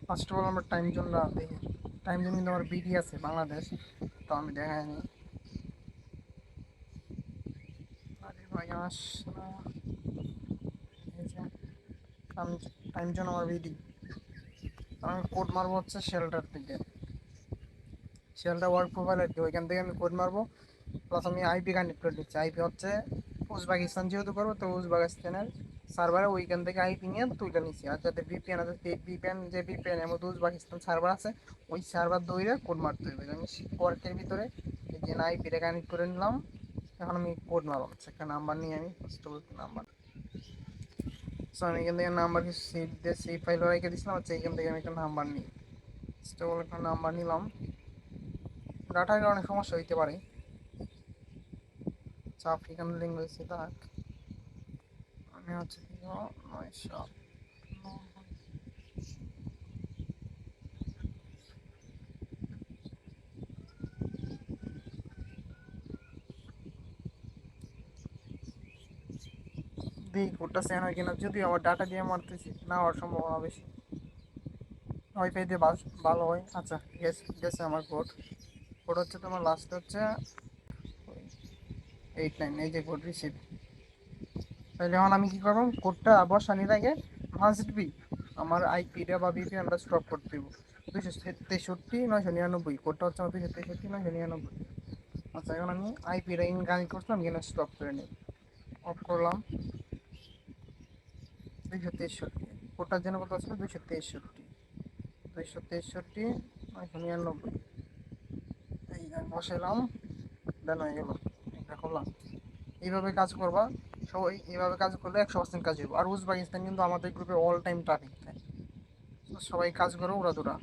First of all আমরা time zone দেখি। Time zone কিন্তু আমার বিডি আছে বাংলাদেশ, তো আমি দেখাইনি। আরে ভাই আস না, এই যে আমি টাইম জোন আমার বিডি। আমি কোড মারবো হচ্ছে শেল্টার থেকে, শেল্টার ওয়ার্ক প্রোফাইল আর কি, ওইখান থেকে আমি কোড মারবো। প্লাস আমি আইপি কানেক্ট করে দিচ্ছি। আইপি হচ্ছে উজবেকিস্তান যেহেতু করবো, তো উজবেকিস্তানের সার্ভারে ওইখান থেকে আইপি নিয়ে তুলে নিচ্ছি। আর যাতে ভিপিএন আছে, ভিপিএন যে ভিপিএন এর মধ্যে উজবেকিস্তান সার্ভার আছে, ওই সার্ভার দইরে কোড মারতে হবে। আমি ওয়ার্কের ভিতরে এই যে আইপিটা কানেক্ট করে নিলাম। এখন আমি কোড মারলাম, একটা নাম্বার নিয়ে আমি first of all number. So আমি এখান থেকে নাম্বার কিছু সেভ দিয়ে সেভ ফাইল রেখে দিয়েছিলাম। আচ্ছা এখান থেকে আমি একটা নাম্বার নিই, ফার্স্ট অফ অল একটা নাম্বার নিলাম। ডাটার কারণে সমস্যা হইতে পারে, আফ্রিকান ল্যাঙ্গুয়েজ থাক। আমি হচ্ছে কি 900 দেখি কোডটা সেন হয় কিনা। যদি আমার ডাটা দিয়ে মারতেছি, না হওয়ার সম্ভাবনা বেশি। ওয়াইফাই দিয়ে ভালো হয়। আচ্ছা গেছে গেছে আমার কোড। কোড হচ্ছে তোমার লাস্ট হচ্ছে 89, এই যে কোড রিসিভ। তাহলে এখন আমি কি করবো, কোডটা বসানির আগে মাস্ট বি আমার আইপিটা বা ভিপিএনটা স্টপ করতে দেবো। 263 999, কোডটা হচ্ছে আমার 263 999। আচ্ছা এখন আমি আইপিটা ইন কানেক্ট করছিলাম, এখানে স্টপ করে নিই, অফ করলাম। 263, কোডটার জন্য কত ছিল, 263 263 999। এই আমি বসাইলাম, দেন হয়ে গেল। এটা করলাম, এইভাবে কাজ করবা সবাই। এইভাবে কাজ করলে 100% কাজ হইব। আর উজবেকিস্তান কিন্তু আমাদের গ্রুপে অল টাইম ট্রাফিক দেয়। তো সবাই কাজ করো উড়াদুরা।